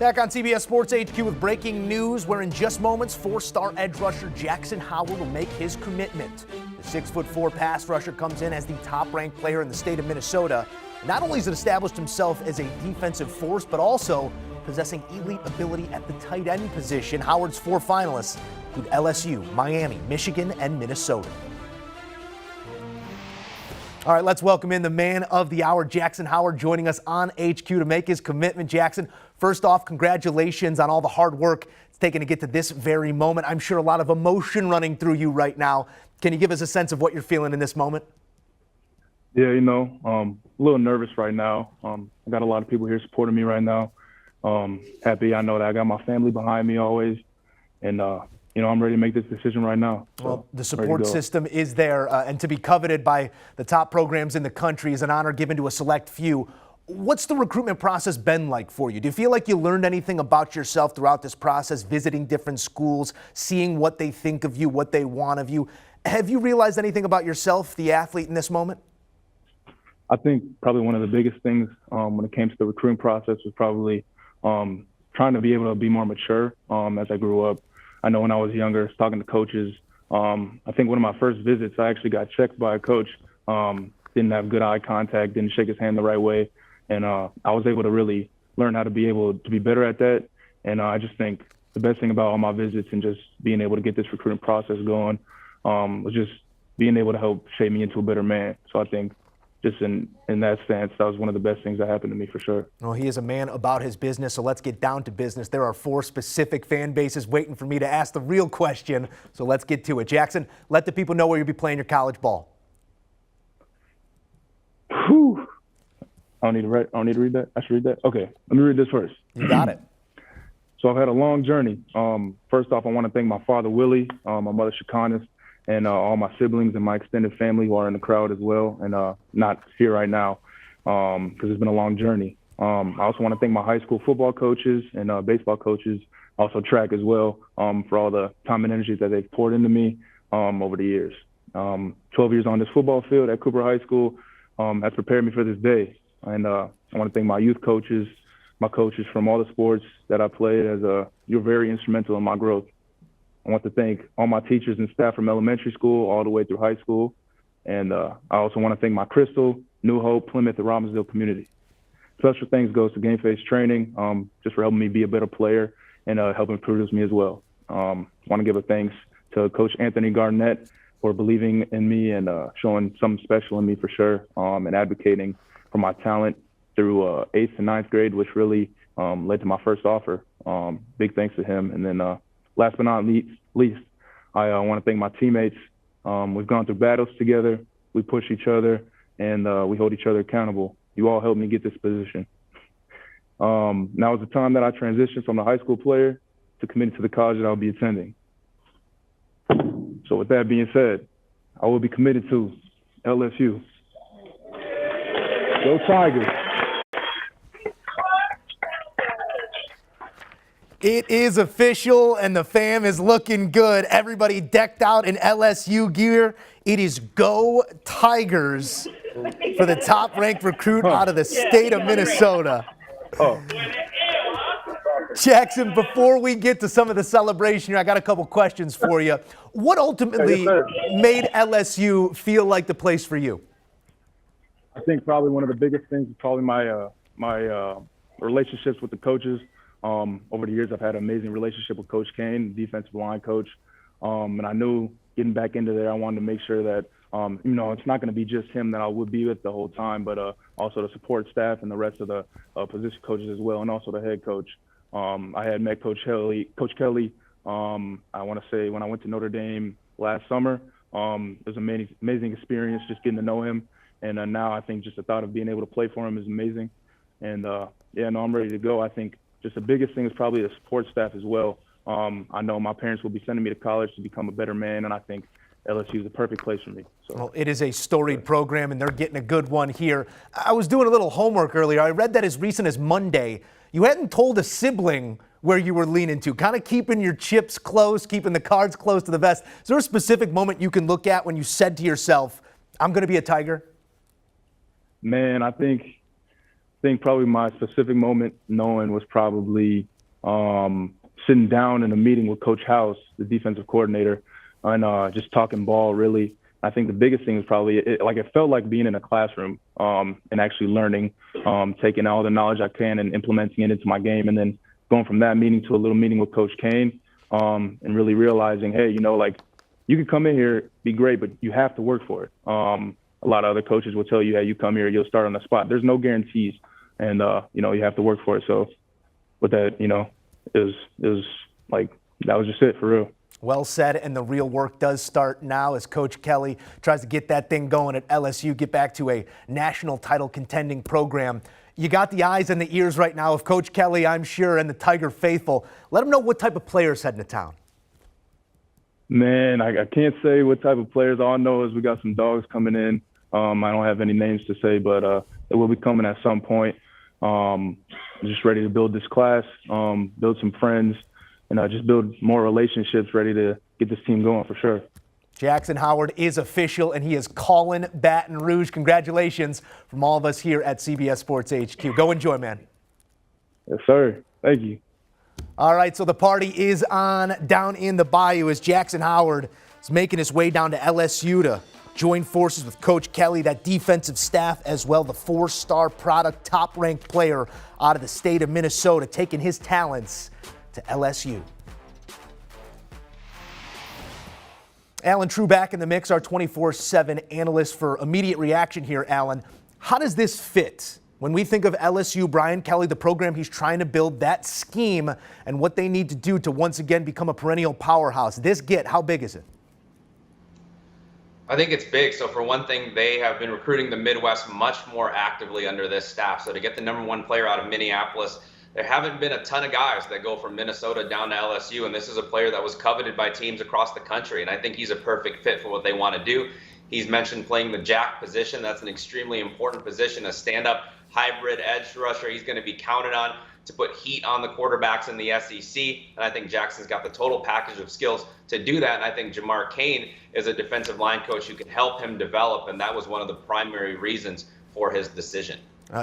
Back on CBS Sports HQ with breaking news, where in just moments, four-star edge rusher Jaxon Howard will make his commitment. The 6'4" pass rusher comes in as the top-ranked player in the state of Minnesota. Not only has he established himself as a defensive force, but also possessing elite ability at the tight end position. Howard's four finalists include LSU, Miami, Michigan, and Minnesota. All right, let's welcome in the man of the hour, Jaxon Howard, joining us on HQ to make his commitment. Jaxon, first off, congratulations on all the hard work it's taken to get to this very moment. I'm sure a lot of emotion running through you right now. Can you give us a sense of what you're feeling in this moment? Yeah, a little nervous right now. I got a lot of people here supporting me right now. Happy, I know that I got my family behind me always, and I'm ready to make this decision right now. So, well, the support system is there, and to be coveted by the top programs in the country is an honor given to a select few. What's the recruitment process been like for you? Do you feel like you learned anything about yourself throughout this process, visiting different schools, seeing what they think of you, what they want of you? Have you realized anything about yourself, the athlete, in this moment? I think probably one of the biggest things when it came to the recruiting process was probably trying to be able to be more mature as I grew up. I know when I was younger, talking to coaches, I think one of my first visits, I actually got checked by a coach, didn't have good eye contact, didn't shake his hand the right way. And I was able to really learn how to be able to be better at that. And I just think the best thing about all my visits and just being able to get this recruiting process going was just being able to help shape me into a better man. So I think just in that sense, that was one of the best things that happened to me for sure. Well, he is a man about his business, so let's get down to business. There are four specific fan bases waiting for me to ask the real question, so let's get to it. Jaxon, let the people know where you'll be playing your college ball. Whew. I don't need to read that? I should read that? Okay, let me read this first. You got it. So I've had a long journey. First off, I want to thank my father, Willie, my mother, Shakanis, and all my siblings and my extended family who are in the crowd as well, and not here right now because it's been a long journey. I also want to thank my high school football coaches and baseball coaches, also track as well, for all the time and energy that they've poured into me over the years. 12 years on this football field at Cooper High School has prepared me for this day. And I want to thank my youth coaches, my coaches from all the sports that I played, as you're very instrumental in my growth. I want to thank all my teachers and staff from elementary school all the way through high school. And I also want to thank my Crystal, New Hope, Plymouth, and Robbinsdale community. Special thanks goes to Game Face Training just for helping me be a better player and helping produce me as well. I want to give a thanks to Coach Anthony Garnett for believing in me and showing something special in me for sure, and advocating for my talent through 8th and 9th grade, which really led to my first offer. Big thanks to him. And then last but not least, I want to thank my teammates. We've gone through battles together. We push each other, and we hold each other accountable. You all helped me get this position. Now is the time that I transitioned from the high school player to committing to the college that I'll be attending. So with that being said, I will be committed to LSU. Go Tigers. It is official, and the fam is looking good. Everybody decked out in LSU gear. It is Go Tigers for the top-ranked recruit out of the state of Minnesota. Jaxon, before we get to some of the celebration here, I got a couple questions for you. What ultimately made LSU feel like the place for you? I think probably one of the biggest things is probably my relationships with the coaches. Over the years, I've had an amazing relationship with Coach Kane, the defensive line coach. And I knew getting back into there, I wanted to make sure that, it's not going to be just him that I would be with the whole time, but also the support staff and the rest of the position coaches as well, and also the head coach. I had met Coach Kelly, I want to say when I went to Notre Dame last summer. It was an amazing experience just getting to know him. And now I think just the thought of being able to play for him is amazing. And, I'm ready to go. I think just the biggest thing is probably the support staff as well. I know my parents will be sending me to college to become a better man, and I think LSU is the perfect place for me. So. Well, it is a storied program, and they're getting a good one here. I was doing a little homework earlier. I read that as recent as Monday, you hadn't told a sibling where you were leaning to, kind of keeping your chips close, keeping the cards close to the vest. Is there a specific moment you can look at when you said to yourself, I'm going to be a Tiger? Man, I think probably my specific moment knowing was probably sitting down in a meeting with Coach House, the defensive coordinator, and just talking ball, really. I think the biggest thing is probably it felt like being in a classroom and actually learning, taking all the knowledge I can and implementing it into my game, and then going from that meeting to a little meeting with Coach Kane, and really realizing, hey, you can come in here, be great, but you have to work for it. A lot of other coaches will tell you, hey, you come here, you'll start on the spot. There's no guarantees, and you have to work for it. So with that, it was like that was just it for real. Well said, and the real work does start now as Coach Kelly tries to get that thing going at LSU, get back to a national title contending program. You got the eyes and the ears right now of Coach Kelly, I'm sure, and the Tiger faithful. Let them know what type of players heading to town. Man, I can't say what type of players. All I know is we got some dogs coming in. I don't have any names to say, but they will be coming at some point. Just ready to build this class, build some friends, and just build more relationships, ready to get this team going for sure. Jaxon Howard is official, and he is calling Baton Rouge. Congratulations from all of us here at CBS Sports HQ. Go enjoy, man. Yes, sir. Thank you. All right, so the party is on down in the Bayou as Jaxon Howard is making his way down to LSU to join forces with Coach Kelly, that defensive staff as well, the 4-star product, top-ranked player out of the state of Minnesota, taking his talents to LSU. Alan True back in the mix, our 24/7 analyst for immediate reaction here. Alan, how does this fit? When we think of LSU, Brian Kelly, the program he's trying to build, that scheme, and what they need to do to once again become a perennial powerhouse. How big is it? I think it's big. So for one thing, they have been recruiting the Midwest much more actively under this staff. So to get the #1 player out of Minneapolis, there haven't been a ton of guys that go from Minnesota down to LSU, and this is a player that was coveted by teams across the country, and I think he's a perfect fit for what they want to do. He's mentioned playing the jack position. That's an extremely important position, a stand-up hybrid edge rusher. He's going to be counted on to put heat on the quarterbacks in the SEC, and I think Jackson's got the total package of skills to do that, and I think Jamar Cain is a defensive line coach who can help him develop, and that was one of the primary reasons for his decision.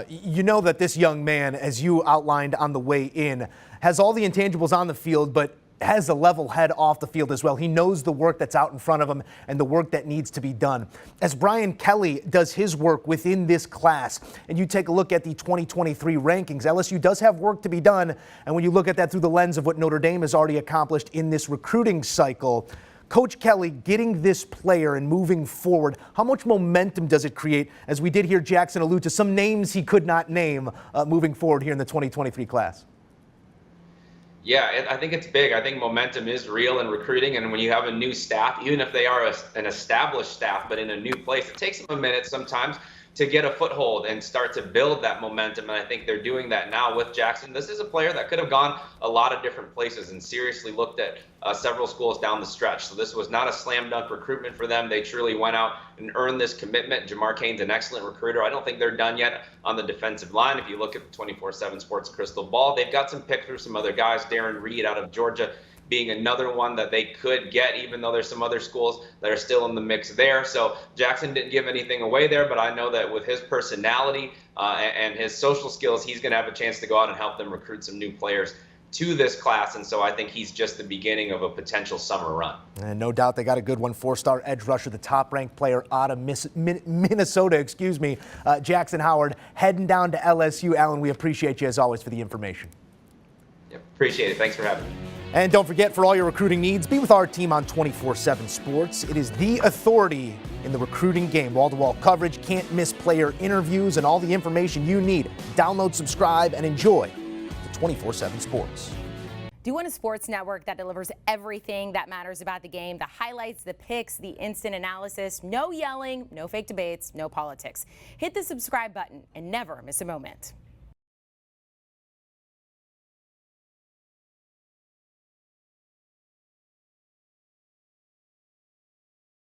You know that this young man, as you outlined on the way in, has all the intangibles on the field, but has a level head off the field as well. He knows the work that's out in front of him and the work that needs to be done. As Brian Kelly does his work within this class, and you take a look at the 2023 rankings, LSU does have work to be done. And when you look at that through the lens of what Notre Dame has already accomplished in this recruiting cycle, Coach Kelly getting this player and moving forward, how much momentum does it create, as we did hear Jaxon allude to some names he could not name moving forward here in the 2023 class? Yeah, I think it's big. I think momentum is real in recruiting, and when you have a new staff, even if they are an established staff, but in a new place, it takes them a minute sometimes to get a foothold and start to build that momentum, and I think they're doing that now with Jaxon. This is a player that could have gone a lot of different places and seriously looked at several schools down the stretch. So this was not a slam dunk recruitment for them. They truly went out and earned this commitment. Jamar Cain's an excellent recruiter. I don't think they're done yet on the defensive line. If you look at the 24/7 Sports crystal ball, they've got some picks through some other guys. Darren Reed out of Georgia being another one that they could get, even though there's some other schools that are still in the mix there. So Jaxon didn't give anything away there, but I know that with his personality and his social skills, he's going to have a chance to go out and help them recruit some new players to this class, and so I think he's just the beginning of a potential summer run. And no doubt they got a good one. 4-star edge rusher, the top-ranked player out of Minnesota, Jaxon Howard, heading down to LSU. Alan, we appreciate you as always for the information. Yep, appreciate it. Thanks for having me. And don't forget, for all your recruiting needs, be with our team on 24/7 Sports. It is the authority in the recruiting game. Wall-to-wall coverage, can't miss player interviews, and all the information you need. Download, subscribe, and enjoy the 24/7 Sports. Do you want a sports network that delivers everything that matters about the game? The highlights, the picks, the instant analysis, no yelling, no fake debates, no politics. Hit the subscribe button and never miss a moment.